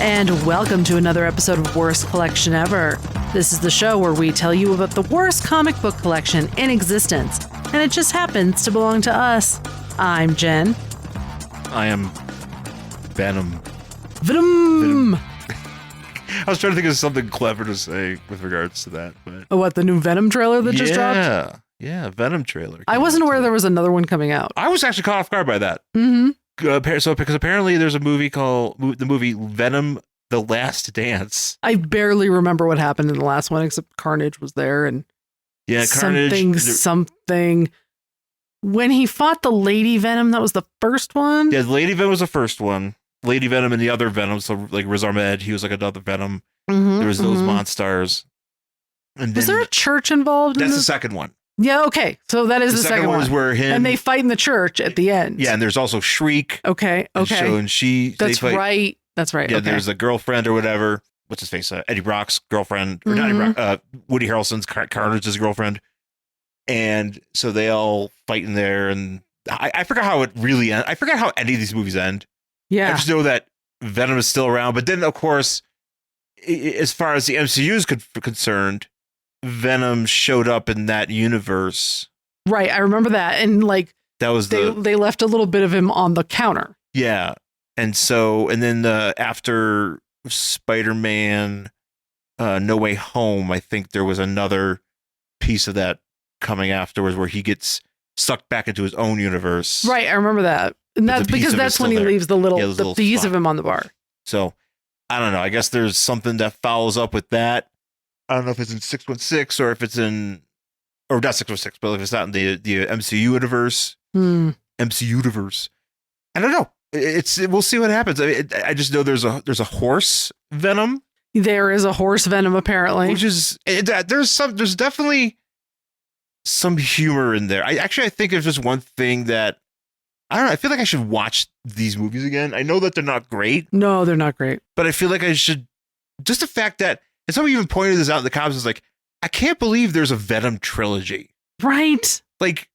and welcome to another episode of Worst Collection Ever. This is the show where we tell you about the worst comic book collection in existence, and it just happens to belong to us. I'm Jen. I am Venom. Venom! I was trying to think of something clever to say with regards to that, but Oh, what, the new Venom trailer that just dropped? Yeah, Venom trailer. I wasn't aware there was another one coming out. I was actually caught off guard by that. Mm-hmm. So because apparently there's a movie called the movie Venom: The Last Dance. I barely remember what happened in the last one, except Carnage was there and Carnage. something. When he fought the Lady Venom, that was the first one? Yeah, Lady Venom was the first one. Lady Venom and the other Venom, so like Riz Ahmed, he was like another Venom. There was those monsters. And was there a church involved? That's the second one. Yeah, okay. So that is the second one. Was where him and they fight in the church at the end. Yeah, and there's also Shriek. Okay. And she. That's right. That's right. Yeah, okay. There's a girlfriend or whatever. What's his face? Eddie Brock's girlfriend, or not Eddie Brock. Woody Harrelson's Carnage's girlfriend. And so they all fight in there, and I forgot how it really ends. I forgot how any of these movies end. Yeah. I just know that Venom is still around, but then of course, as far as the MCU is concerned, Venom showed up in that universe. Right, I remember that, and like that was they left a little bit of him on the counter. Yeah, and then after Spider-Man, No Way Home, I think there was another piece of that coming afterwards where he gets sucked back into his own universe. Right, I remember that, and that's because that's when he leaves the piece of him on the bar. So I don't know. I guess there's something that follows up with that. I don't know if it's in 616 or if it's in, or not 616, but if it's not in the MCU universe. MCU universe. I don't know. We'll see what happens. I just know there's a horse Venom. There is a horse Venom apparently, which is there's definitely some humor in there. I think there's just one thing that I don't know. I feel like I should watch these movies again. I know that they're not great. No, they're not great. But I feel like I should. Just the fact that, and somebody even pointed this out in the comments, is like, I can't believe there's a Venom trilogy. Right. Like,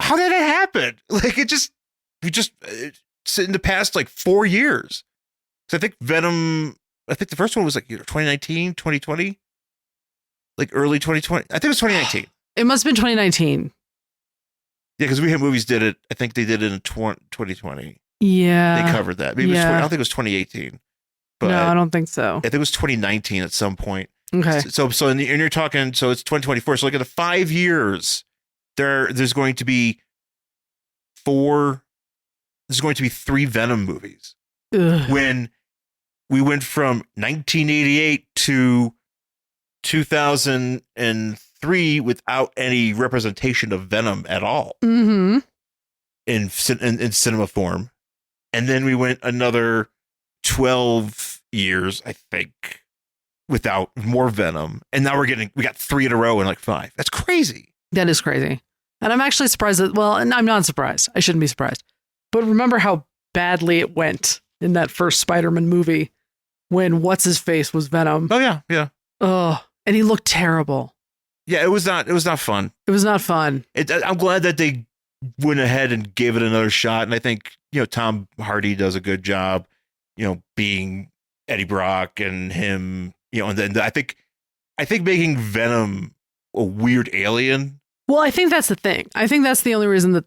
how did it happen? Like, we just in the past like 4 years. So I think the first one was like 2019, 2020, like early 2020. I think it was 2019. It must have been 2019. Yeah, because We Hate Movies did it. I think they did it in 2020. Yeah. They covered that. Maybe I don't think it was 2018. But no, I don't think so. I think it was 2019 at some point. Okay. So and you're talking, so it's 2024. So like in the 5 years, there's going to be 3 Venom movies. Ugh. When we went from 1988 to 2003 without any representation of Venom at all in cinema form. And then we went another 12 years, I think, without more Venom. And now we got 3 in a row in like 5. That's crazy. That is crazy. And I'm actually surprised and I'm not surprised. I shouldn't be surprised. But remember how badly it went in that first Spider-Man movie when what's-his-face was Venom. Oh, yeah, yeah. Ugh. And he looked terrible. Yeah, it was not fun. It was not fun. I'm glad that they went ahead and gave it another shot. And I think, Tom Hardy does a good job, being Eddie Brock and him, and then I think making Venom a weird alien. Well, I think that's the thing. I think that's the only reason that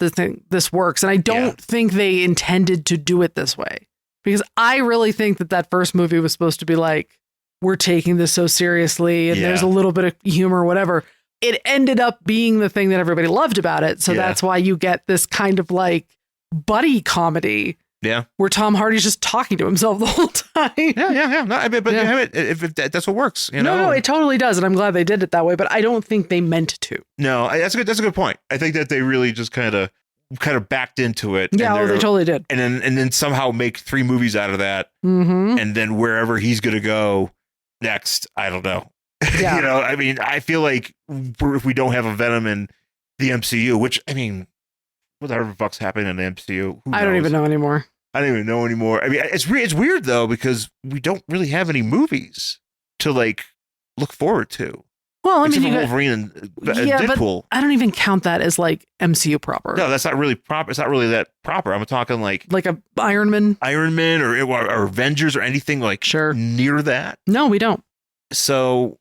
this works. And I don't think they intended to do it this way, because I really think that first movie was supposed to be like, we're taking this so seriously and there's a little bit of humor, whatever. It ended up being the thing that everybody loved about it. So that's why you get this kind of like buddy comedy. Yeah. Where Tom Hardy's just talking to himself the whole time. Yeah. No, I mean, but if that's what works, No, it totally does. And I'm glad they did it that way, but I don't think they meant to. No, that's a good point. I think that they really just kind of backed into it. Yeah, they totally did. And then somehow make 3 movies out of that. And then wherever he's going to go next, I don't know. Yeah. I mean, I feel like if we don't have a Venom in the MCU, which, I mean, whatever the fuck's happening in the MCU, I don't even know anymore. I don't even know anymore. I mean, it's weird though, because we don't really have any movies to like look forward to. Well, I Except mean, for Wolverine and Deadpool. But I don't even count that as like MCU proper. No, that's not really proper. It's not really that proper. I'm talking like a Iron Man or Avengers or anything like near that. No, we don't. So,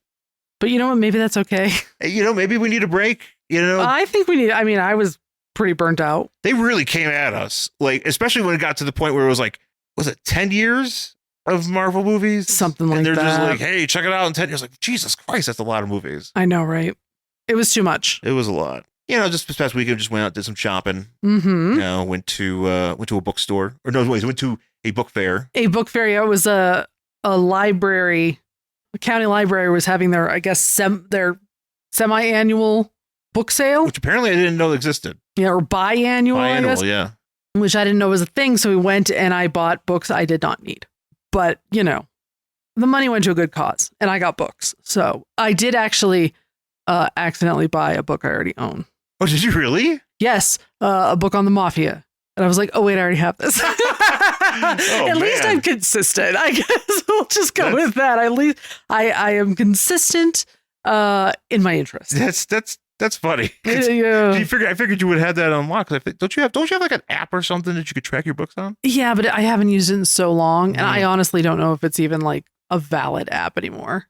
but you know what? Maybe that's okay. Maybe we need a break. I think we need. I mean, I was pretty burnt out. They really came at us, like especially when it got to the point where it was like, was it 10 years? Of Marvel movies, something like that. And they're just like, hey, check it out in 10 years. Like, Jesus Christ, that's a lot of movies. I know, right? It was too much. It was a lot. Just this past weekend, just went out, did some shopping. Mm-hmm. Went to a bookstore. Or no, wait, went to a book fair. A book fair. Yeah, it was a library. The county library was having their, I guess, their semi-annual book sale. Which apparently I didn't know existed. Yeah, or biannual, I guess. Yeah. Which I didn't know was a thing. So we went and I bought books I did not need. But, the money went to a good cause and I got books. So I did actually accidentally buy a book I already own. Oh, did you really? Yes. A book on the mafia. And I was like, oh, wait, I already have this. At least I'm consistent. I guess we'll just go with that. At least I am consistent in my interests. That's funny. Yeah. I figured you would have that unlocked. Don't you have like an app or something that you could track your books on? Yeah, but I haven't used it in so long, and I honestly don't know if it's even like a valid app anymore.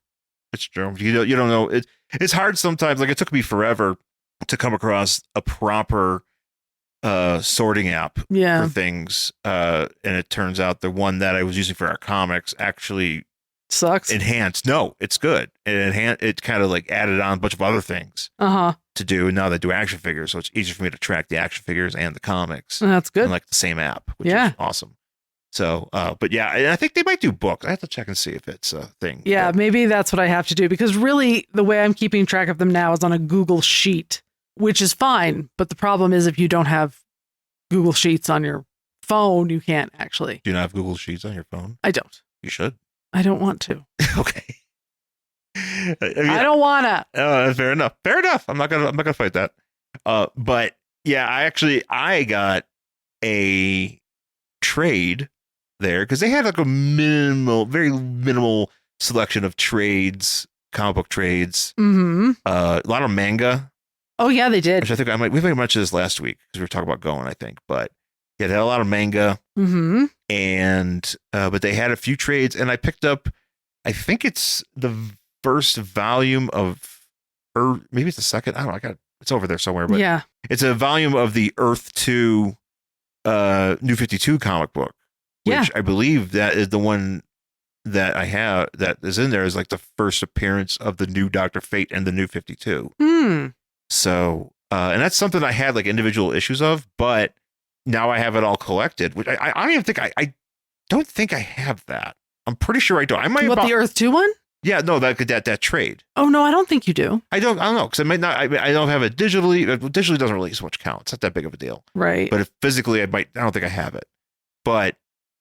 It's true. You don't know. It's hard sometimes. Like it took me forever to come across a proper sorting app for things, and it turns out the one that I was using for our comics actually sucks. Enhanced. No, it's good. It kind of like added on a bunch of other things to do. And now they do action figures, so it's easier for me to track the action figures and the comics. That's good. In like the same app, which is awesome. So, but yeah, and I think they might do books. I have to check and see if it's a thing. Yeah, maybe that's what I have to do because really the way I'm keeping track of them now is on a Google Sheet, which is fine. But the problem is if you don't have Google Sheets on your phone, you can't actually. Do you not have Google Sheets on your phone? I don't. You should. I don't want to. Okay. I don't wanna. Fair enough. I'm not gonna fight that. But yeah, I got a trade there because they had like a very minimal selection of trades, comic book trades. Mm-hmm. A lot of manga. Oh yeah, they did. Which I think we mentioned this last week because we were talking about going. I think, but yeah, they had a lot of manga. Mm-hmm. And but they had a few trades, and I picked up. I think it's the first volume of, or maybe it's the second. I don't know. It's over there somewhere, but yeah, it's a volume of the Earth 2 New 52 comic book, which I believe that is the one that I have that is in there is like the first appearance of the new Dr. Fate and the New 52. So, and that's something I had like individual issues of, but now I have it all collected, which I don't even think I don't think I have that. I'm pretty sure I don't. I might. The Earth 2 one? Yeah, no, that trade. Oh no, I don't think you do. I don't know because I might not. I don't have it digitally. Digitally doesn't really so much count. It's not that big of a deal, right? But if physically, I don't think I have it. But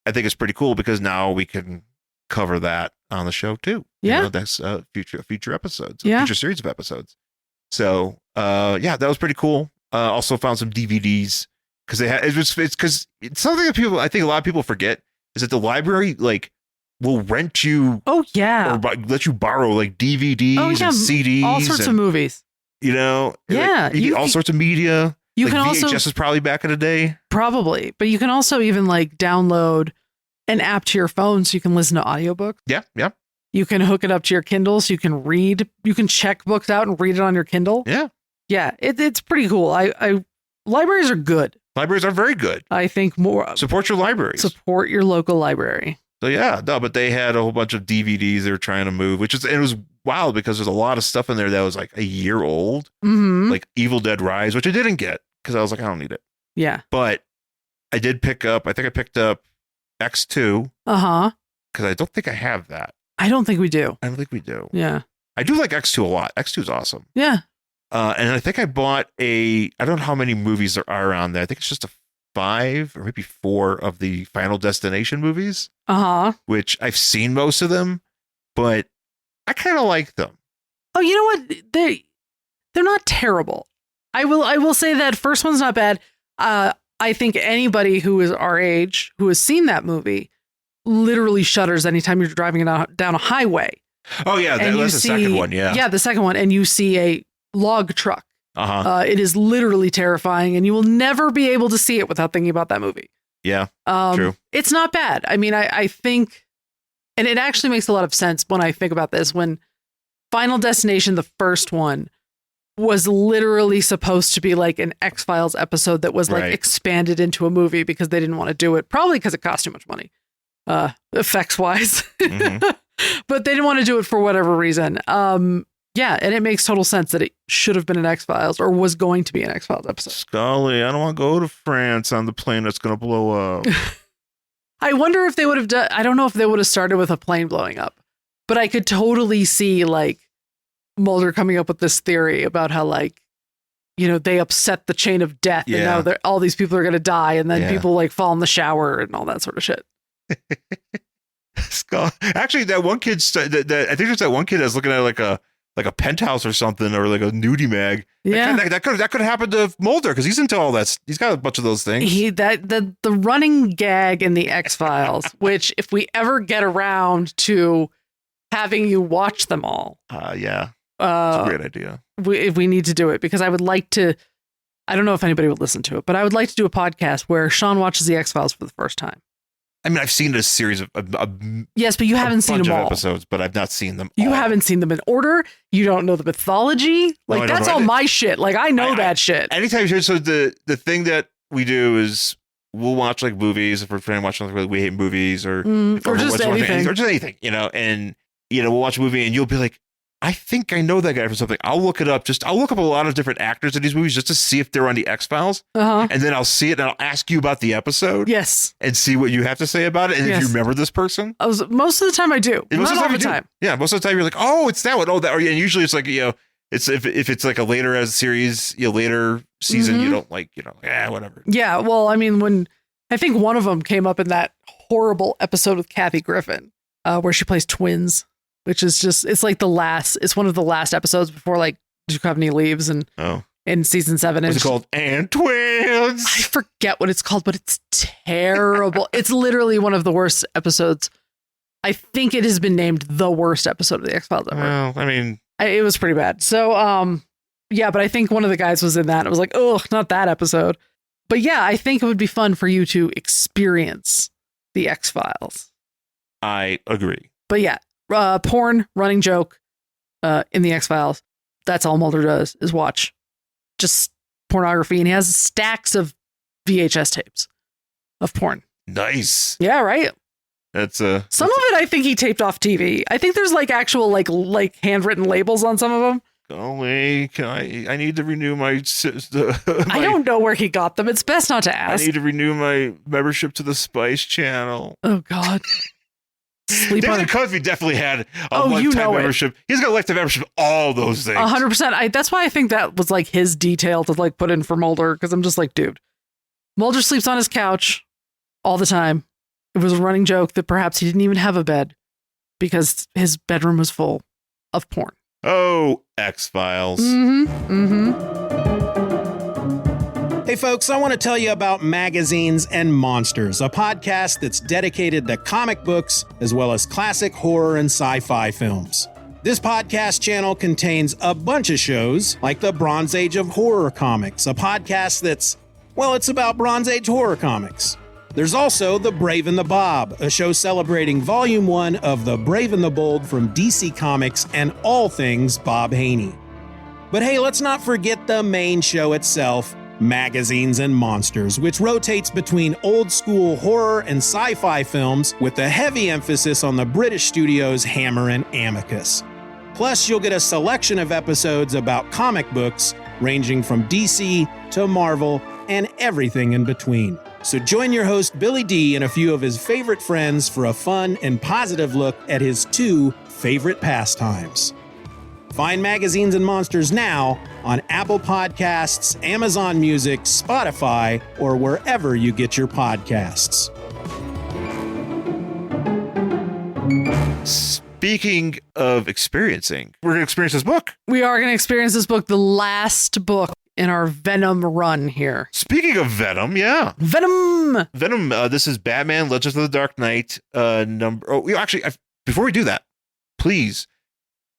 I think it's pretty cool because now we can cover that on the show too. Yeah, that's future episodes. Yeah, future series of episodes. So yeah, that was pretty cool. Also found some DVDs because it's because it's something that I think a lot of people forget is that the library will rent you. Oh yeah, or let you borrow like DVDs and CDs, all sorts of movies. Yeah, all sorts of media. You can also VHS is probably back in the day, probably, but you can also even download an app to your phone so you can listen to audiobooks. Yeah. You can hook it up to your Kindle so you can read. You can check books out and read it on your Kindle. Yeah, it's pretty cool. Libraries are good. Libraries are very good. I think more support your libraries. Support your local library. So yeah, no, but they had a whole bunch of DVDs they were trying to move, it was wild because there's a lot of stuff in there that was like a year old, like Evil Dead Rise, which I didn't get because I was like, I don't need it. Yeah, but I did pick up. I think I picked up X2. Because I don't think I have that. I don't think we do. I don't think we do. Yeah, I do like X2 a lot. X2 is awesome. Yeah. And I think I bought I don't know how many movies there are around there. I think it's just a 5 or maybe 4 of the Final Destination movies. Which I've seen most of them, but I kind of like them. Oh, you know what? They're not terrible. I will say that first one's not bad. I think anybody who is our age who has seen that movie literally shudders anytime you're driving it down a highway. Oh yeah, that was the second one. Yeah, the second one, and you see a log truck. It is literally terrifying, and you will never be able to see it without thinking about that movie. Yeah, true. It's not bad. I mean, I think, and it actually makes a lot of sense when I think about this. When Final Destination, the first one, was literally supposed to be like an X-Files episode that was like expanded into a movie because they didn't want to do it, probably because it cost too much money, effects wise. But they didn't want to do it for whatever reason. Yeah, and it makes total sense that it should have been an X-Files or was going to be an X-Files episode. Scully, I don't want to go to France on the plane that's going to blow up. I wonder if they would have done, I don't know if they would have started with a plane blowing up, but I could totally see like Mulder coming up with this theory about how like, you know, they upset the chain of death and now all these people are going to die and then people like fall in the shower and all that sort of shit. Actually, that one kid, I think there's that one kid that's looking at like a penthouse or something, or like a nudie mag. Yeah, that could have happened to Mulder because he's into all that. He's got a bunch of those things. The running gag in the X-Files, which if we ever get around to having you watch them all, it's a great idea. We need to do it because I would like to. I don't know if anybody would listen to it, but I would like to do a podcast where Sean watches the X-Files for the first time. I mean, I've seen a series of yes, but you haven't seen them all. Episodes, but I've not seen them. You haven't seen them in order. You don't know the mythology. Like that's all my shit. Like I know that shit. Anytime you hear, so the thing that we do is we'll watch like movies if we're trying to watch something like we hate movies or just anything, you know, and you know we'll watch a movie and you'll be like, I think I know that guy from something. I'll look it up. I'll look up a lot of different actors in these movies just to see if they're on the X-Files. And then I'll see it and I'll ask you about the episode. Yes. And see what you have to say about it. And if you remember this person. Most of the time I do. Not all the time. Yeah. Most of the time you're like, oh, it's that one. Oh, that. And usually it's like, you know, it's if it's like a later as series, you know, later season, you don't like, you know, whatever. Yeah. Well, I mean, when I think one of them came up in that horrible episode with Kathy Griffin, where she plays twins. Which is just, it's like it's one of the last episodes before like Duchovny leaves and in season 7. What's it called? And twins. I forget what it's called, but it's terrible. It's literally one of the worst episodes. I think it has been named the worst episode of the X-Files ever. Well, I mean, it was pretty bad. So, yeah, but I think one of the guys was in that. It was like, oh, not that episode. But yeah, I think it would be fun for you to experience the X-Files. I agree. But yeah. Porn running joke in the X-Files. That's all Mulder does is watch just pornography, and he has stacks of VHS tapes of porn. Nice. Yeah, right. That's some of it I think he taped off TV. I think there's like actual like handwritten labels on some of them. Golly, I need to renew my I don't know where he got them. It's best not to ask. I need to renew my membership to the Spice Channel. Oh God. David Cosby definitely had a lifetime membership. He's got a lifetime membership of all those things. 100%. That's why I think that was like his detail to like put in for Mulder, because I'm just like, dude, Mulder sleeps on his couch all the time. It was a running joke that perhaps he didn't even have a bed because his bedroom was full of porn. Oh, X-Files. Hey folks, I want to tell you about Magazines and Monsters, a podcast that's dedicated to comic books as well as classic horror and sci-fi films. This podcast channel contains a bunch of shows like the Bronze Age of Horror Comics, a podcast that's, well, it's about Bronze Age horror comics. There's also The Brave and the Bob, a show celebrating Volume 1 of The Brave and the Bold from DC Comics and all things Bob Haney. But hey, let's not forget the main show itself, Magazines and Monsters, which rotates between old school horror and sci-fi films with a heavy emphasis on the British studios Hammer and Amicus. Plus, you'll get a selection of episodes about comic books ranging from DC to Marvel and everything in between. So join your host Billy D and a few of his favorite friends for a fun and positive look at his 2 favorite pastimes. Find Magazines and Monsters now on Apple Podcasts, Amazon Music, Spotify, or wherever you get your podcasts. Speaking of experiencing, we're going to experience this book. We are going to experience this book, the last book in our Venom run here. Speaking of Venom, yeah. Venom! This is Batman Legends of the Dark Knight. Before we do that, please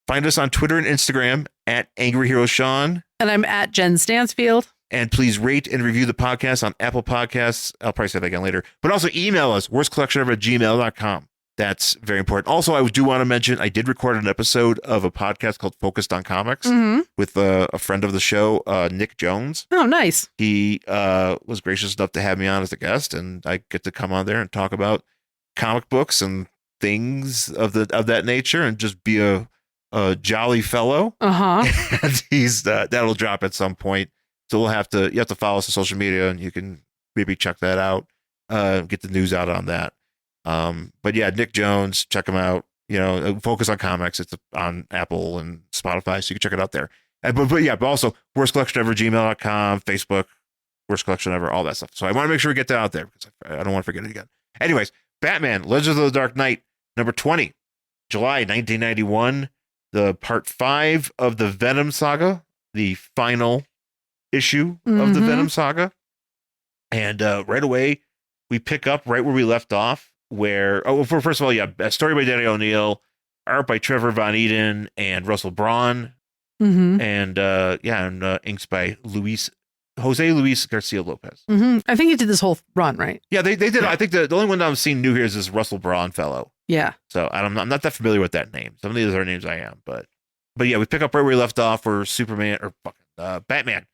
Find us on Twitter and Instagram at Angry Hero Sean. And I'm at Jen Stansfield. And please rate and review the podcast on Apple Podcasts. I'll probably say that again later. But also email us, worstcollectionever@gmail.com. That's very important. Also, I do want to mention, I did record an episode of a podcast called Focused on Comics with a friend of the show, Nick Jones. Oh, nice. He was gracious enough to have me on as a guest, and I get to come on there and talk about comic books and things of that nature and just be a jolly fellow. And he's that'll drop at some point. So you have to follow us on social media, and you can maybe check that out, get the news out on that. But yeah, Nick Jones, check him out. Focus on Comics. It's on Apple and Spotify, so you can check it out there. But also worstcollectionever@gmail.com, Facebook, Worst Collection Ever, all that stuff. So I want to make sure we get that out there because I don't want to forget it again. Anyways, Batman, Legends of the Dark Knight, number 20, July 1991, the part 5 of the Venom saga, the final issue of the Venom saga. And right away, we pick up right where we left off, first of all, a story by Danny O'Neill, art by Trevor Von Eden and Russell Braun, and inks by Jose Luis Garcia Lopez. I think he did this whole run, right? Yeah, they did. Yeah. I think the only one that I'm seeing new here is this Russell Braun fellow. Yeah. So I'm not that familiar with that name. Some of these other names I am, but yeah, we pick up right where we left off, where Batman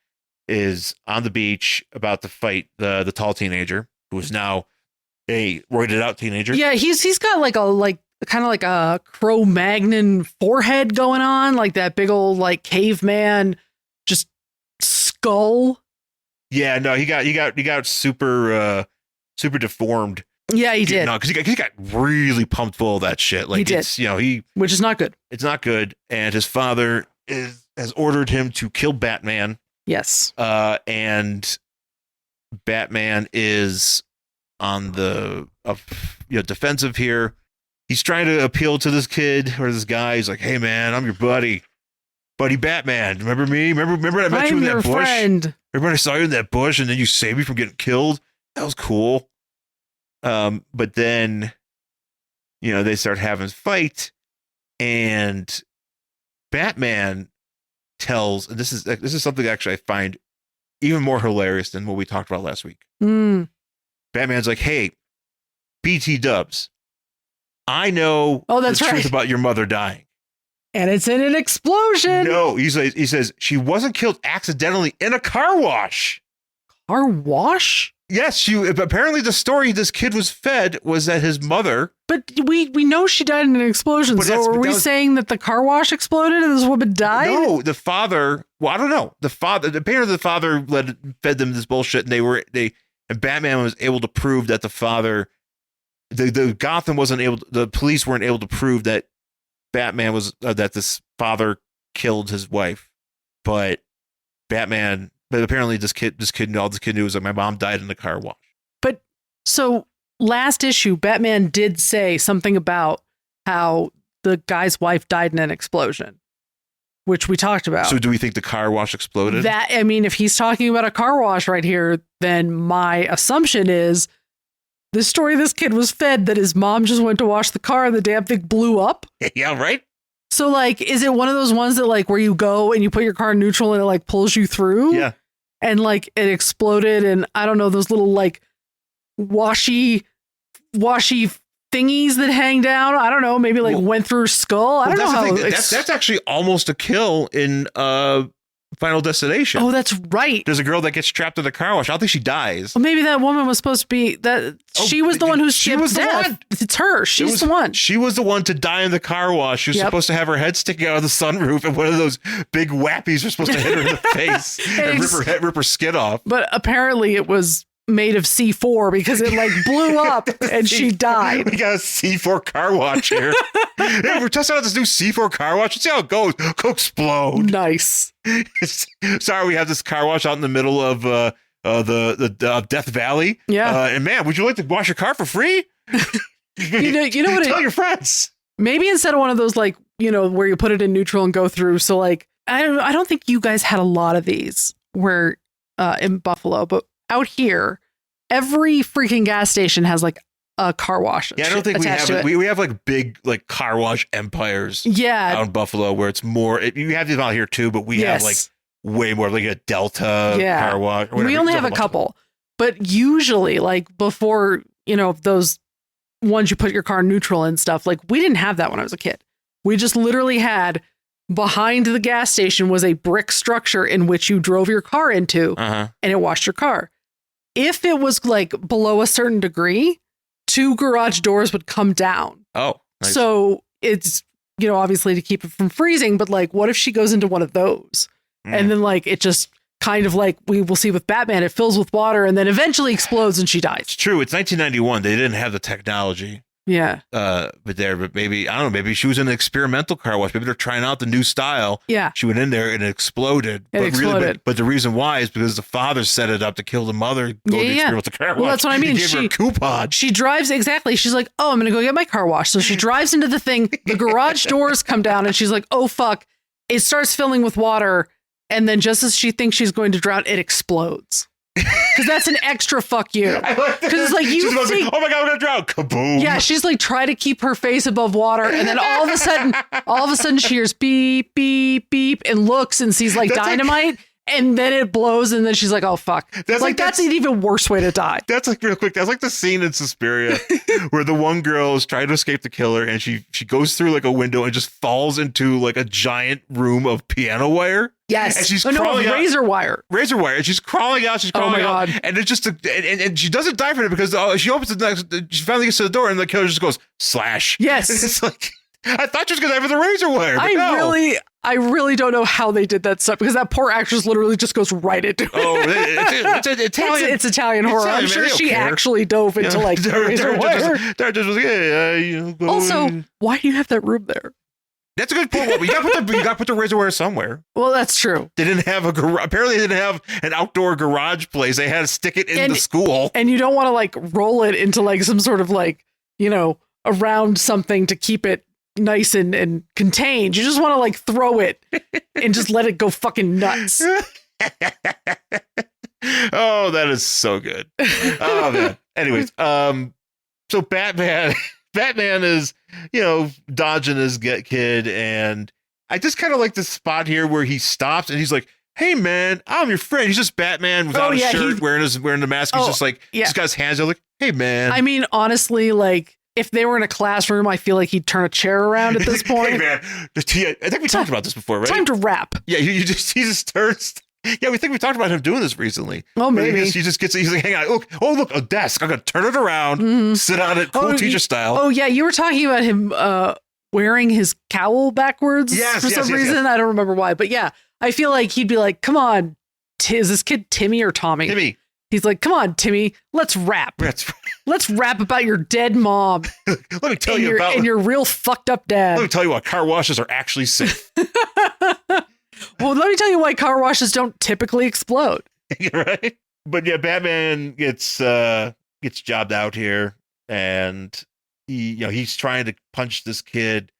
is on the beach about to fight the tall teenager who is now a roided out teenager. Yeah, he's got kind of like a Cro-Magnon forehead going on, like that big old like caveman just skull. Yeah, no, he got super deformed. Yeah, he did. No, because he got really pumped full of that shit. Like, he did. Which is not good. It's not good. And his father has ordered him to kill Batman. Yes. And Batman is on the defensive here. He's trying to appeal to this kid or this guy. He's like, "Hey man, I'm your buddy Batman. Remember me? Remember I met you in that bush? Friend. Remember I saw you in that bush and then you saved me from getting killed? That was cool." But then, they start having a fight, and Batman tells, and this is something actually I find even more hilarious than what we talked about last week. Batman's like, "Hey, BT Dubs, I know the truth about your mother dying. And it's in an explosion." No, he says she wasn't killed accidentally in a car wash. Car wash? Yes, apparently the story this kid was fed was that his mother. But we know she died in an explosion. So are we saying that the car wash exploded and this woman died? No, the father. Well, I don't know. Apparently the father fed them this bullshit, and and Batman was able to prove that the father, the Gotham wasn't able. The police weren't able to prove that Batman was that this father killed his wife, but apparently this kid knew was like, my mom died in the car wash. But so last issue, Batman did say something about how the guy's wife died in an explosion, which we talked about. So do we think the car wash exploded? If he's talking about a car wash right here, then my assumption is this story this kid was fed that his mom just went to wash the car and the damn thing blew up. Yeah, right? So like, is it one of those ones that like where you go and you put your car in neutral and it like pulls you through? Yeah. And like it exploded, and I don't know, those little like washy thingies that hang down. I don't know, maybe like went through her skull. I don't know how. That's actually almost a kill in Final Destination. Oh, that's right. There's a girl that gets trapped in the car wash. I don't think she dies. Well, maybe that woman was supposed to be that. She was the one who skipped death. It's her. She's the one. She was the one to die in the car wash. She was supposed to have her head sticking out of the sunroof, and one of those big whappies were supposed to hit her in the face and rip her skin off. But apparently, it was made of C4 because it like blew up and she died. We got a C4 car wash here. Hey, we're testing out this new C4 car wash. Let's see how it goes. Go explode. Nice. Sorry, we have this car wash out in the middle of the Death Valley. Yeah. And man, would you like to wash your car for free? you know what? Tell your friends. Maybe instead of one of those like where you put it in neutral and go through. So like I don't think you guys had a lot of these where in Buffalo, but out here, every freaking gas station has like a car wash. Yeah, I don't think we have it. We have like big like car wash empires. Yeah, out in Buffalo where it's more. You have these out here too, but we have like way more, like a Delta car wash. We only have a couple, but usually like before, those ones you put your car in neutral and stuff. Like we didn't have that when I was a kid. We just literally had behind the gas station was a brick structure in which you drove your car into and it washed your car. If it was like below a certain degree, 2 garage doors would come down. Oh, nice. So it's, obviously to keep it from freezing, but like, what if she goes into one of those and then like, it just kind of like we will see with Batman, it fills with water and then eventually explodes and she dies. It's true. It's 1991. They didn't have the technology. Yeah. But maybe, I don't know, maybe she was in an experimental car wash. Maybe they're trying out the new style. Yeah. She went in there and it exploded. But the reason why is because the father set it up to kill the mother. Go to experimental car wash. Well, that's what I mean. He gave her a coupon. She drives, exactly. She's like, oh, I'm going to go get my car washed. So she drives into the thing. The garage doors come down and she's like, oh, fuck. It starts filling with water. And then just as she thinks she's going to drown, it explodes. Because that's an extra fuck you. Because it's like you think, oh my god, I'm gonna drown! Kaboom! Yeah, she's like try to keep her face above water, and then all of a sudden, she hears beep, beep, beep, and looks and sees like that's dynamite, and then it blows, and then she's like, oh fuck! That's an even worse way to die. That's like real quick. That's like the scene in Suspiria where the one girl is trying to escape the killer, and she goes through like a window and just falls into like a giant room of piano wire. Yes. And she's crawling out. Razor wire. And she's crawling out. Oh my God. And it's just, and she doesn't die for it because she opens she finally gets to the door and the killer just goes, slash. Yes. And it's like, I thought she was going to die for the razor wire. I really don't know how they did that stuff because that poor actress literally just goes right into it. Oh, it's Italian. It's Italian horror. I'm sure she actually dove into like razor wire. Also, why do you have that room there? That's a good point. Well, you got to put the razor wire somewhere. Well, that's true. They didn't have apparently they didn't have an outdoor garage place. They had to stick it in the school. And you don't want to like roll it into like some sort of like, around something to keep it nice and contained. You just want to like throw it and just let it go fucking nuts. Oh, that is so good. Oh man. Anyways, so Batman is, dodging his kid. And I just kind of like this spot here where he stops and he's like, hey man, I'm your friend. He's just Batman without a shirt, wearing the mask. He's just like, he's got his hands out like, hey man. I mean, honestly, like if they were in a classroom, I feel like he'd turn a chair around at this point. Hey man, I think we talked about this before, right? Time to rap. Yeah, he just turns. Yeah, we think we talked about him doing this recently. Oh, maybe. He's like, hang on, look, a desk. I'm going to turn it around, sit on it, cool teacher style. Oh, yeah, you were talking about him wearing his cowl backwards for some reason. Yes. I don't remember why. But yeah, I feel like he'd be like, come on, is this kid Timmy or Tommy? Timmy. He's like, come on, Timmy, let's rap. Let's rap about your dead mom. Let me tell you about... And your real fucked up dad. Let me tell you why car washes are actually safe. Well, let me tell you why car washes don't typically explode. Right? But yeah, Batman gets jobbed out here, and he's trying to punch this kid,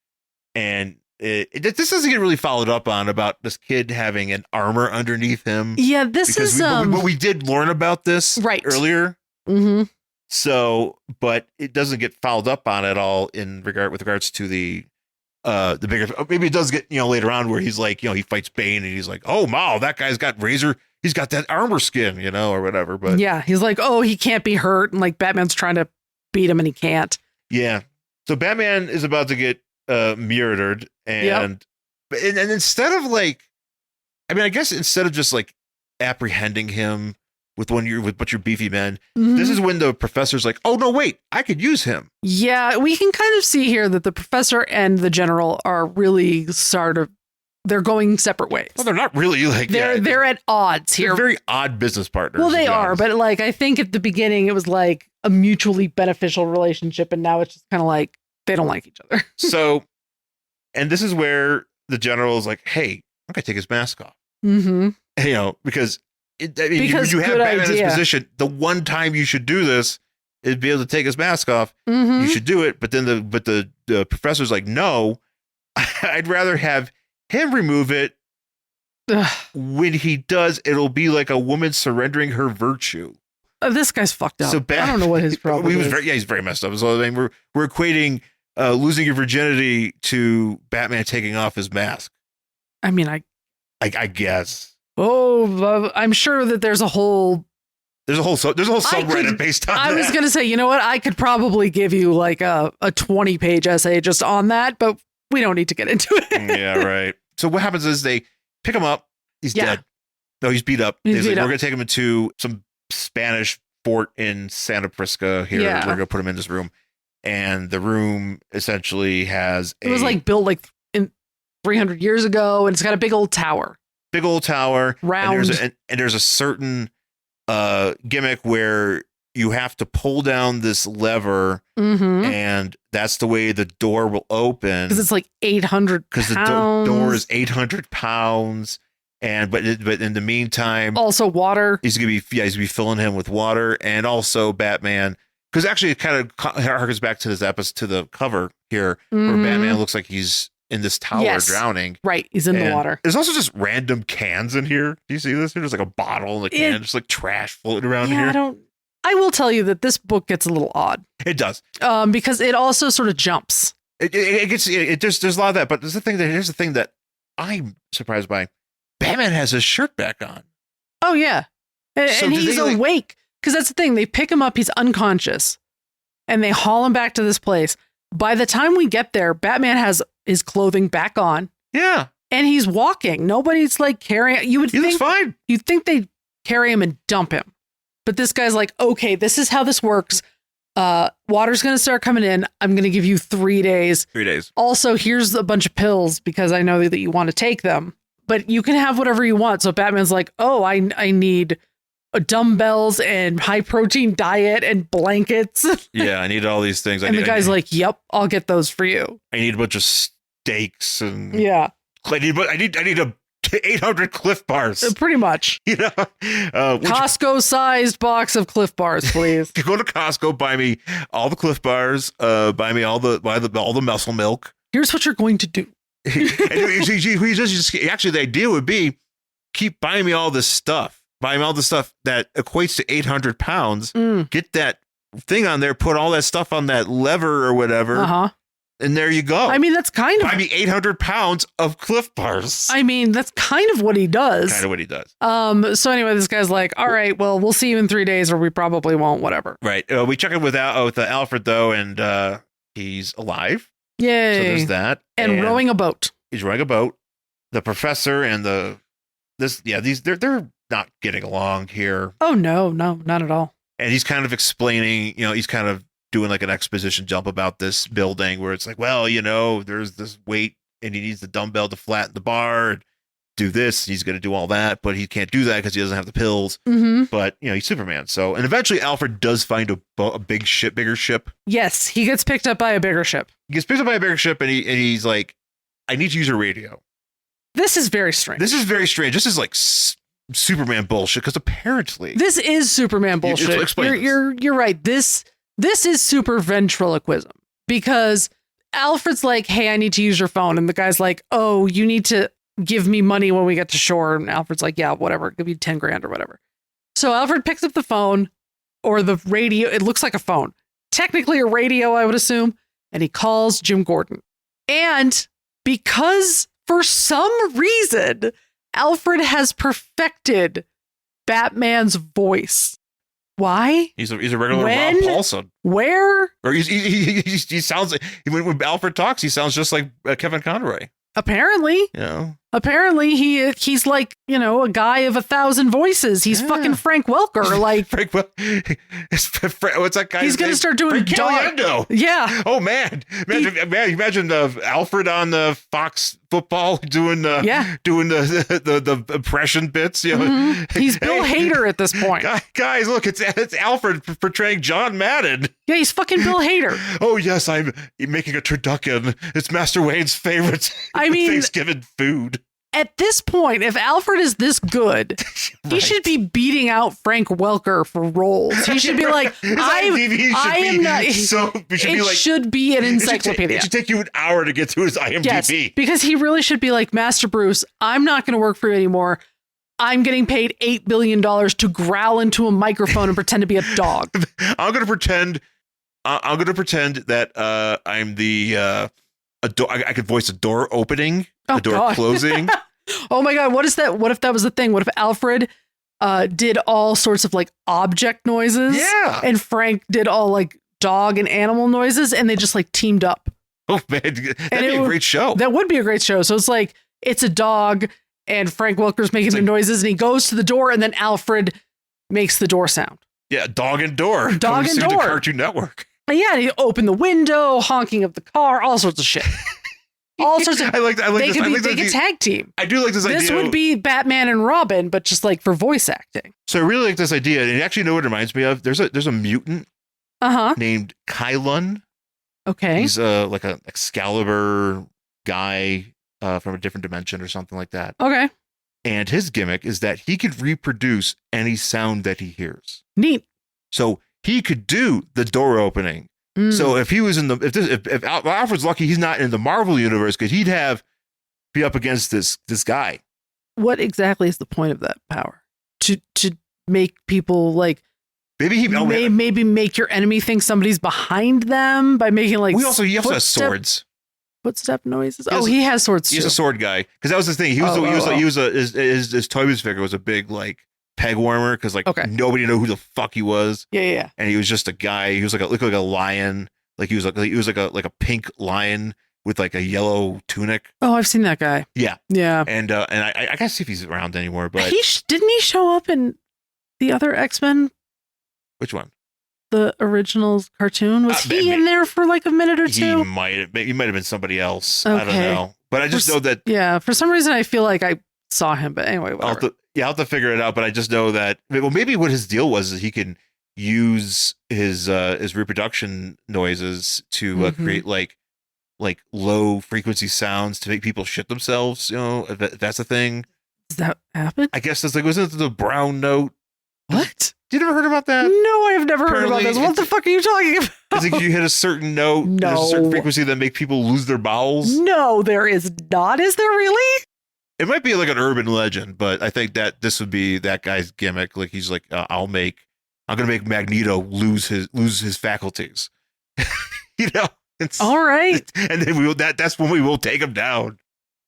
and this doesn't get really followed up on about this kid having an armor underneath him. Yeah, this is but we did learn about this earlier. Mm-hmm. So, but it doesn't get followed up on at all with regards to the bigger. Maybe it does get later on where he's like he fights Bane and he's like, oh wow, that guy's got he's got that armor skin or whatever. But yeah, he's like, oh, he can't be hurt, and like Batman's trying to beat him and he can't. Yeah, so Batman is about to get murdered, and instead of I guess instead of just like apprehending him with your beefy men, this is when the professor's like, oh no, wait, I could use him. Yeah, we can kind of see here that the professor and the general are really they're going separate ways. Well, they're not really they're at odds here. They're very odd business partners. Well, they are, but like I think at the beginning it was like a mutually beneficial relationship, and now it's just kind of like they don't like each other. So, and this is where the general is like, hey, I'm gonna take his mask off. Mm-hmm. Because you have Batman in this position. The one time you should do this is be able to take his mask off. Mm-hmm. You should do it, but then the professor's like, no, I'd rather have him remove it. Ugh. When he does, it'll be like a woman surrendering her virtue. This guy's fucked up. So I don't know what his problem is. He's very messed up. So I mean, we're equating losing your virginity to Batman taking off his mask. I mean, I guess. Oh, I'm sure that there's a whole subreddit based on that. I was going to say, you know what? I could probably give you like a 20-page essay just on that, but we don't need to get into it. Yeah, right. So what happens is they pick him up. He's dead. No, he's beat up. We're going to take him into some Spanish fort in Santa Prisca here. Yeah. We're going to put him in this room. And the room essentially has It was like built like in 300 years ago, and it's got a big old tower. Round. And there's a certain gimmick where you have to pull down this lever, and that's the way the door will open. Because it's like 800 pounds. Because the door is 800 pounds. But in the meantime, also water. He's gonna be filling him with water, and also Batman. Because actually, it kind of harkens back to this episode, to the cover here, where Batman looks like he's in this tower drowning. Right, he's in the water. There's also just random cans in here. Do you see this? There's like a bottle and a can, just like trash floating around here. I will tell you that this book gets a little odd. It does. Because it also sort of jumps. There's a lot of that, but here's the thing that I'm surprised by. Batman has his shirt back on. Oh yeah, and he's awake. Because that's the thing. They pick him up. He's unconscious, and they haul him back to this place. By the time we get there, Batman has his clothing back on. Yeah, and he's walking. Nobody's like carrying. He looks fine. You'd think they'd carry him and dump him, but this guy's like, okay, this is how this works. Water's gonna start coming in. I'm gonna give you 3 days. 3 days. Also, here's a bunch of pills because I know that you want to take them, but you can have whatever you want. So Batman's like, oh, I need dumbbells and high protein diet and blankets. Yeah, I need all these things. And the guy's like, yep, I'll get those for you. I need a bunch of steaks and I need a 800 Cliff Bars. Pretty much. You know, Costco-sized box of Cliff Bars, please. Go to Costco, buy me all the Cliff Bars, buy me all the muscle milk. Here's what you're going to do. Actually, the idea would be keep buying me all this stuff. Buy me all the stuff that equates to 800 pounds. Get that thing on there, put all that stuff on that lever or whatever. And there you go. I mean, that's kind of... Buy me 800 pounds of Cliff Bars. I mean, that's kind of what he does. So anyway, this guy's like, all right, well, we'll see you in 3 days or we probably won't, whatever. Right. We check in with Alfred, though, and he's alive. Yay. So there's that. And rowing a boat. He's rowing a boat. The professor and they're not getting along here. Oh, no, not at all. And he's kind of explaining, he's kind of doing like an exposition jump about this building where it's like, well, there's this weight and he needs the dumbbell to flatten the bar and do this. He's going to do all that, but he can't do that because he doesn't have the pills. But, he's Superman. So, and eventually Alfred does find a bigger ship. Yes, he gets picked up by a bigger ship. He gets picked up by a bigger ship and he's like, I need to use a radio. This is very strange. This is like Superman bullshit because apparently this is Superman bullshit. You're right. This is super ventriloquism because Alfred's like, hey, I need to use your phone. And the guy's like, oh, you need to give me money when we get to shore. And Alfred's like, yeah, whatever. Give me 10 grand or whatever. So Alfred picks up the phone or the radio. It looks like a phone, technically a radio, I would assume. And he calls Jim Gordon. And because for some reason, Alfred has perfected Batman's voice. Why? He's a regular Rob Paulson. Where? Or he sounds like when Alfred talks, he sounds just like Kevin Conroy. Apparently. Apparently he's like, a guy of 1,000 voices. He's fucking Frank Welker. Like what's that guy? He's gonna start doing Caliendo. Yeah. Oh man. Imagine Alfred on the Fox football doing the impression bits. He's Bill Hader at this point. Guys, look, it's Alfred portraying John Madden. Yeah, he's fucking Bill Hader. Oh yes, I'm making a turducken. It's Master Wayne's favorite. Thanksgiving food. At this point, if Alfred is this good, he should be beating out Frank Welker for roles. He should be like, should be an encyclopedia. It should take you an hour to get to his IMDb. Yes, because he really should be like, Master Bruce, I'm not going to work for you anymore. I'm getting paid $8 billion to growl into a microphone and pretend to be a dog. I'm going to pretend that I'm the a door. I could voice a door opening, a door closing. Oh my God. What is that? What if that was the thing? What if Alfred did all sorts of like object noises? Yeah. And Frank did all like dog and animal noises, and they just like teamed up. Oh man, that'd be a great show. That would be a great show. So it's like, it's a dog and Frank Welker's making the noises, and he goes to the door, and then Alfred makes the door sound. Yeah, dog and door. Dog and door. To Cartoon Network. Yeah, and he opened the window, honking of the car, all sorts of shit. All sorts of. I like this. They could tag team. I do like this idea. This would be Batman and Robin, but just like for voice acting. So I really like this idea, and actually, you know what it reminds me of? There's a mutant named Kylun. Okay. He's like an Excalibur guy from a different dimension or something like that. Okay. And his gimmick is that he could reproduce any sound that he hears. Neat. So he could do the door opening. So if he was in the if Alfred's lucky, he's not in the Marvel universe, because he'd be up against this guy. What exactly is the point of that power? To make people like maybe make your enemy think somebody's behind them by making like he also has swords. Footstep noises. He has swords too. He's a sword guy, because that was the thing. His Toby's figure was a big like peg warmer, because like nobody knew who the fuck he was. Yeah. And he was just a guy. He was looked like a lion. Like he was like a pink lion with like a yellow tunic. Oh, I've seen that guy. Yeah. And I gotta see if he's around anymore. But didn't he show up in the other X-Men? Which one? The originals cartoon? Was he in there for like a minute or two? He might have been somebody else. Okay. I don't know. But I just know that. Yeah. For some reason, I feel like I saw him. But anyway, whatever. I'll have to figure it out. But I just know that. Well, maybe what his deal was is he can use his reproduction noises to create like low frequency sounds to make people shit themselves. You know, if that's a thing. Does that happen? I guess that's like, wasn't it the brown note? What? You never heard about that? No, I have never heard about this. What the fuck are you talking about? Because if you hit a certain note, there's a certain frequency that make people lose their bowels. No, there is not. Is there really? It might be like an urban legend, but I think that this would be that guy's gimmick. Like he's like, I'm gonna make Magneto lose his faculties. You know. All right. And then that's when we will take him down.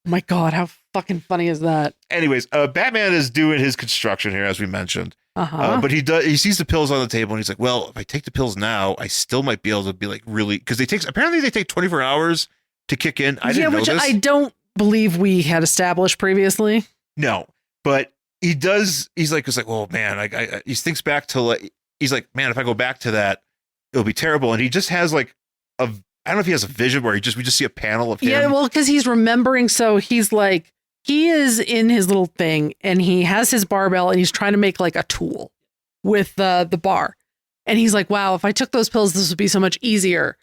Oh my God, how fucking funny is that? Anyways, Batman is doing his construction here, as we mentioned. But he sees the pills on the table, and he's like, well, if I take the pills now, I still might be able to be like really, because apparently they take 24 hours to kick in. I didn't know this. I don't believe we had established previously. No, but he does. He's like, well, man, he thinks back to like, he's like, man, if I go back to that, it'll be terrible. And he just has like I don't know if he has a vision where we just see a panel of him. Yeah, well, because he's remembering. So he's like, he is in his little thing, and he has his barbell, and he's trying to make like a tool with the bar. And he's like, wow, if I took those pills, this would be so much easier.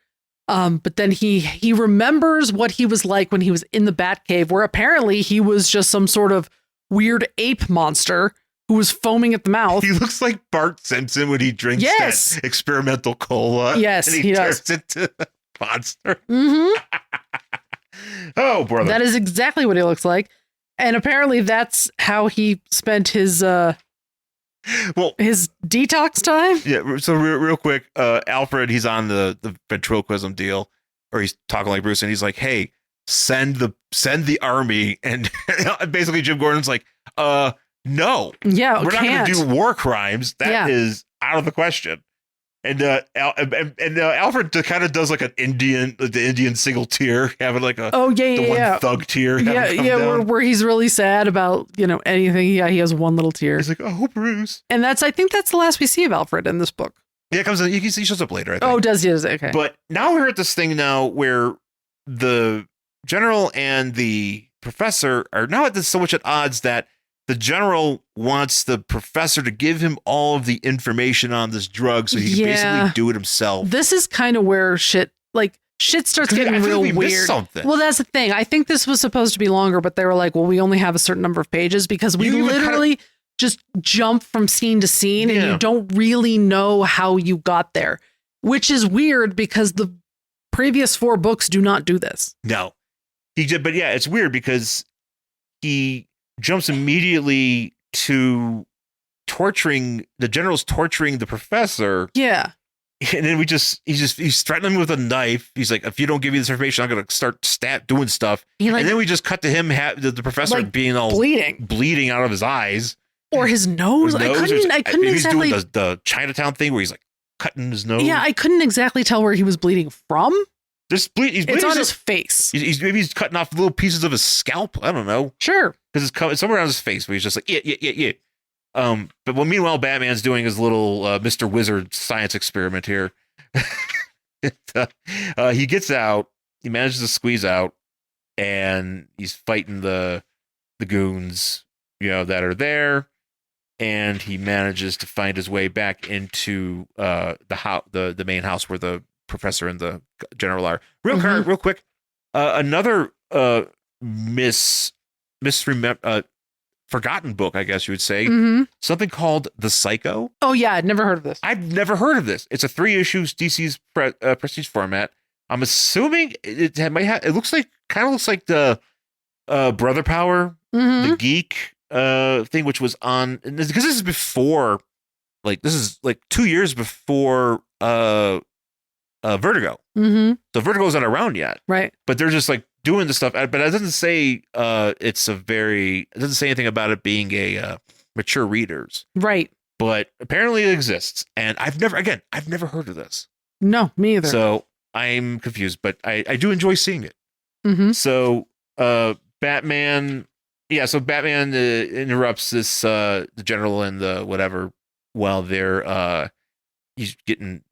But then he remembers what he was like when he was in the Batcave, where apparently he was just some sort of weird ape monster who was foaming at the mouth. He looks like Bart Simpson when he drinks that experimental cola. Yes, and he turns into a monster. Oh, brother. That is exactly what he looks like. And apparently that's how he spent his his detox time. Yeah. So real quick, Alfred, he's on the ventriloquism deal, or he's talking like Bruce, and he's like, "Hey, send the army." And basically, Jim Gordon's like, "No, yeah, we're not going to do war crimes. That is out of the question." And Alfred kind of does like the Indian single tear, having like the one thug tear. Where he's really sad about anything. Yeah, he has one little tear. He's like, oh, Bruce. And I think that's the last we see of Alfred in this book. Yeah, it comes in. He shows up later, I think. Oh, does he? Okay. But now we're at this thing now where the general and the professor are now at this so much at odds that the general wants the professor to give him all of the information on this drug so he can basically do it himself. This is kind of where shit starts getting real weird. Well, that's the thing. I think this was supposed to be longer, but they were like, well, we only have a certain number of pages because we literally just jump from scene to scene and you don't really know how you got there, which is weird because the previous 4 books do not do this. No, he did. But yeah, it's weird because he jumps immediately to torturing the general's torturing the professor. Yeah. And then he's threatening him with a knife. He's like, if you don't give me this information, I'm going to start doing stuff. And then we just cut to him, the professor like being all bleeding out of his eyes. Or his nose. I couldn't exactly. He's doing the Chinatown thing where he's like cutting his nose. Yeah, I couldn't exactly tell where he was bleeding from. He's bleeding. It's on his face. Maybe he's cutting off little pieces of his scalp. I don't know. Sure. Because it's somewhere on his face where he's just like, yeah. But meanwhile, Batman's doing his little Mr. Wizard science experiment here. He gets out, he manages to squeeze out, and he's fighting the goons, that are there. And he manages to find his way back into the main house where the professor and the general are. Real quick, another forgotten book, I guess you would say. Something called The Psycho. Oh yeah, I'd never heard of this. I've never heard of this. It's a 3 issues DC's prestige format. I'm assuming it looks like the Brother Power, the Geek thing, which was on, because this is before, this is 2 years before Vertigo. So Vertigo's not around yet, right? But they're just doing the stuff, but it doesn't say it doesn't say anything about it being a mature readers, right? But apparently it exists, and I've never heard of this. No, me either. So I'm confused, but I do enjoy seeing it. So Batman interrupts this the general and the whatever while they're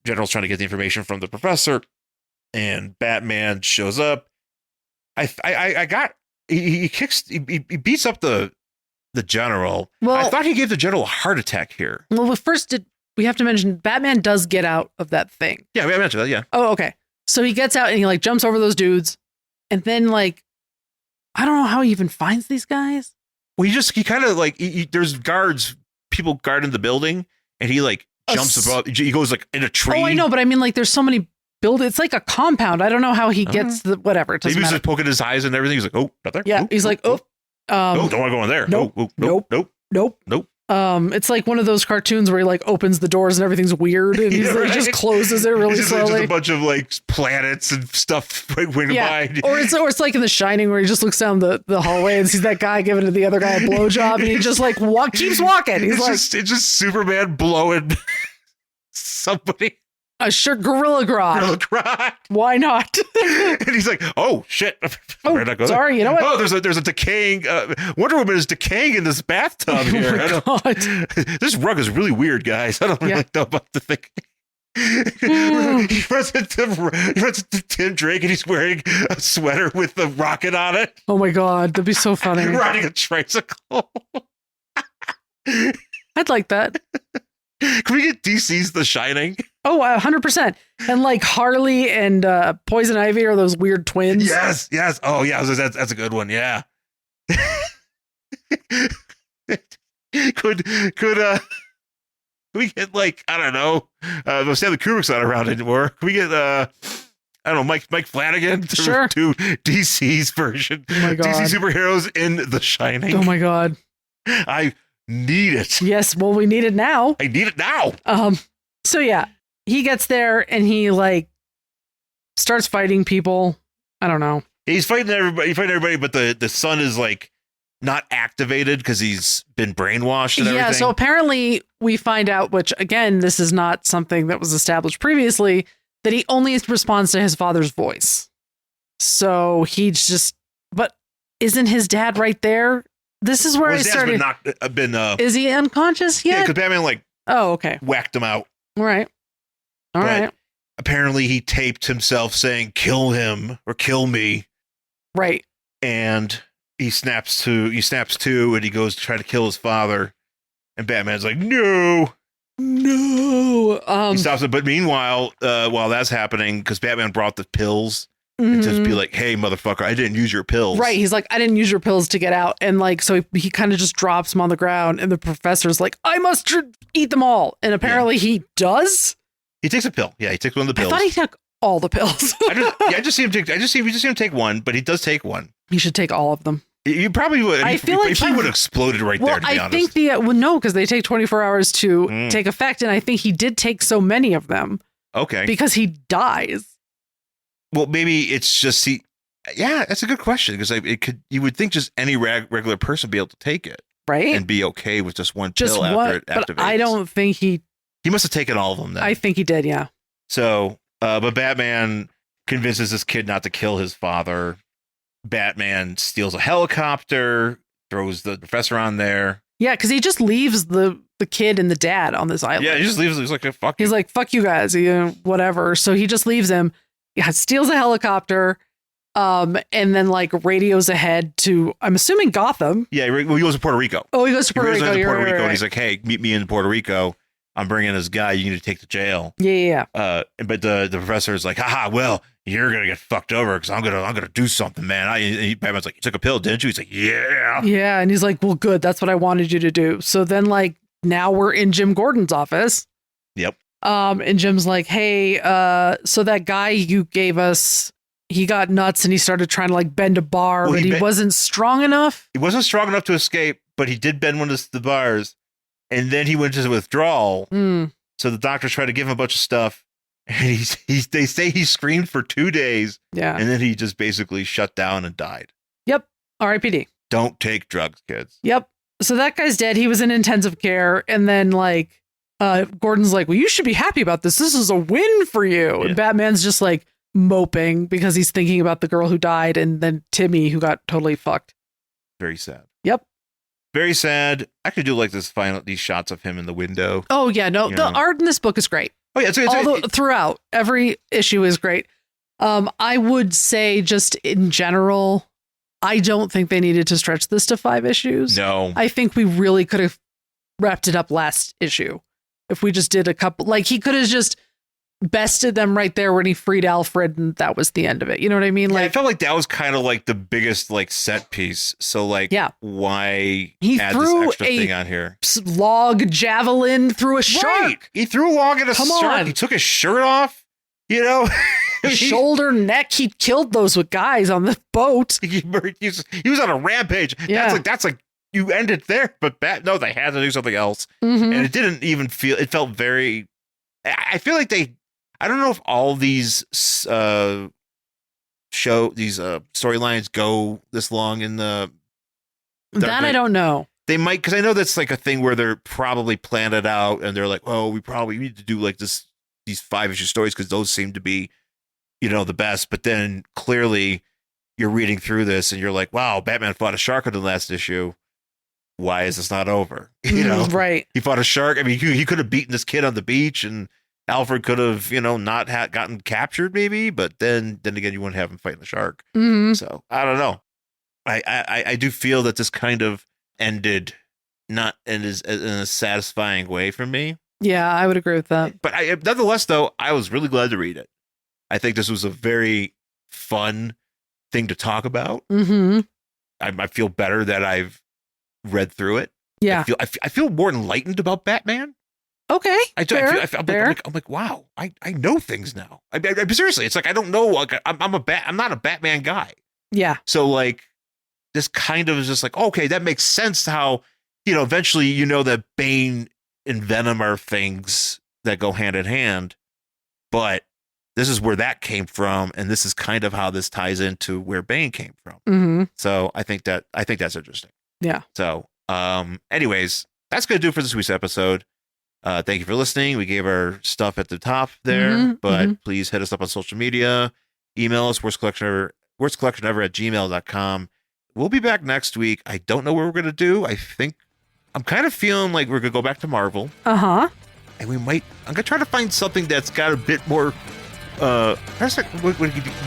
general's trying to get the information from the professor, and Batman shows up. He beats up the general. Well, I thought he gave the general a heart attack here. Well, first we have to mention Batman does get out of that thing. Yeah, we mentioned that. Yeah. Oh, okay. So he gets out and he jumps over those dudes, and then I don't know how he even finds these guys. Well, he kind of there's people guarding the building, and he jumps above. He goes in a tree. Oh, I know, but I mean there's so many build. It's like a compound. I don't know how he gets the whatever. It doesn't Maybe he's matter. just poking his eyes and everything. He's like, oh, not there. Yeah, he's like, oh, no, don't want to go in there. Nope. It's like one of those cartoons where he opens the doors and everything's weird, and he's he just closes it really slowly. Just a bunch of planets and stuff went by. Or it's like in The Shining where he just looks down the hallway and sees that guy giving to the other guy a blowjob, and he just keeps walking. It's just Superman blowing somebody. Sure, Gorilla Grodd. Why not? And he's like, oh shit. Oh, sorry, you know what? Oh, there's a decaying Wonder Woman is decaying in this bathtub here. This rug is really weird, guys. I don't really know about the thing. He runs into Tim Drake, and he's wearing a sweater with a rocket on it. Oh my god, that'd be so funny. Riding a tricycle. I'd like that. Can we get DC's The Shining? Oh, 100%. And Harley and Poison Ivy are those weird twins. Yes. Oh, yeah. That's a good one. Yeah. Could we get I don't know? Stanley Kubrick's not around anymore. Can we get I don't know, Mike Flanagan to do DC's version? Oh my god. DC superheroes in The Shining. Oh my god. I need it. Yes, well, we need it now. I need it now. So yeah, he gets there and he starts fighting people. I don't know. He's fighting everybody, but the sun is not activated because he's been brainwashed and everything. Yeah, so apparently we find out, which again, this is not something that was established previously, that he only responds to his father's voice. So but isn't his dad right there? This is where I started. Is he unconscious yet? Yeah, because Batman oh, okay, whacked him out. All right. Apparently he taped himself saying, kill him or kill me. Right. And he snaps to, and he goes to try to kill his father. And Batman's like, no. He stops it. But meanwhile, while that's happening, because Batman brought the pills, and just be like, hey, motherfucker, I didn't use your pills. Right. He's like, I didn't use your pills to get out. And so he kind of just drops him on the ground. And the professor's like, I must eat them all. And apparently he does. He takes a pill. Yeah, he takes one of the pills. I thought he took all the pills. I just see him take one, but he does take one. He should take all of them. You probably would. I feel like he would have exploded right there, to be honest. No, because they take 24 hours to take effect. And I think he did take so many of them. Okay. Because he dies. Well, maybe it's just yeah, that's a good question because you would think just any regular person would be able to take it, right, and be okay with just one pill after it activates. But I don't think he must have taken all of them. Then I think he did, yeah. So, but Batman convinces this kid not to kill his father. Batman steals a helicopter, throws the professor on there. Yeah, because he just leaves the kid and the dad on this island. Yeah, he just leaves. He's like, fuck you. He's like, fuck you guys, whatever. So he just leaves him. Yeah, steals a helicopter. And then like radios ahead to, I'm assuming Gotham. Yeah, he goes to Puerto Rico. Oh, he goes to Puerto Rico. And he's like, hey, meet me in Puerto Rico. I'm bringing this guy. You need to take to jail. Yeah. But the professor is like, haha, well, you're gonna get fucked over because I'm gonna do something, man. Batman's like, you took a pill, didn't you? He's like, yeah. Yeah, and he's like, well, good. That's what I wanted you to do. So then like now we're in Jim Gordon's office. Yep. And Jim's like, hey, so that guy you gave us, he got nuts and he started trying to like bend a bar, but he wasn't strong enough. He wasn't strong enough to escape, but he did bend one of the bars. And then he went into withdrawal. So the doctors tried to give him a bunch of stuff. And they say he screamed for 2 days. Yeah. And then he just basically shut down and died. Yep. R.I.P.D. Don't take drugs, kids. Yep. So that guy's dead. He was in intensive care. And then like Gordon's like, well, you should be happy about this. This is a win for you. Yeah. And Batman's just like moping because he's thinking about the girl who died and then Timmy who got totally fucked. Very sad. Yep. Very sad. I could do like these shots of him in the window. Oh yeah, no, the art in this book is great. Oh yeah, throughout every issue is great. I would say just in general, I don't think they needed to stretch this to 5 issues. No, I think we really could have wrapped it up last issue if we just did a couple. Like he could have just bested them right there when he freed Alfred, and that was the end of it. You know what I mean? Like I felt like that was kind of like the biggest like set piece. So like, why he add threw this extra thing on here? Log javelin through a shark. He threw a log at a shark. He took his shirt off. You know, shoulder, neck. He killed those with guys on the boat. He was on a rampage. Yeah. That's like you end it there, but no, they had to do something else, and it didn't even feel. It felt very. I feel like they. I don't know if all these storylines go this long in the. I don't know. They might, because I know that's like a thing where they're probably planned it out, and they're like, "Oh, we probably need to do like these 5-issue stories because those seem to be, the best." But then clearly, you're reading through this, and you're like, "Wow, Batman fought a shark in the last issue. Why is this not over?" Right? He fought a shark. I mean, he could have beaten this kid on the beach and. Alfred could have, not gotten captured, maybe, but then again, you wouldn't have him fighting the shark. So I don't know. I do feel that this kind of ended not in a satisfying way for me. Yeah, I would agree with that. But nonetheless, though, I was really glad to read it. I think this was a very fun thing to talk about. I feel better that I've read through it. Yeah, I feel more enlightened about Batman. Okay, I'm like, wow, I know things now. I seriously, it's like I don't know. Like, I'm not a Batman guy. Yeah. So like, this kind of is just like, okay, that makes sense. How eventually that Bane and Venom are things that go hand in hand, but this is where that came from, and this is kind of how this ties into where Bane came from. So I think that's interesting. Yeah. So anyways, that's gonna do it for this week's episode. Thank you for listening. We gave our stuff at the top there, but please hit us up on social media. Email us, worstcollectionever@gmail.com. We'll be back next week. I don't know what we're going to do. I'm kind of feeling like we're going to go back to Marvel. And I'm going to try to find something that's got a bit more, we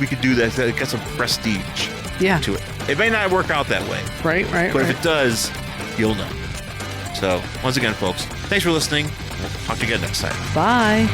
could do that got some prestige to it. It may not work out that way. Right. But if it does, you'll know. So, once again, folks, thanks for listening. We'll talk to you again next time. Bye.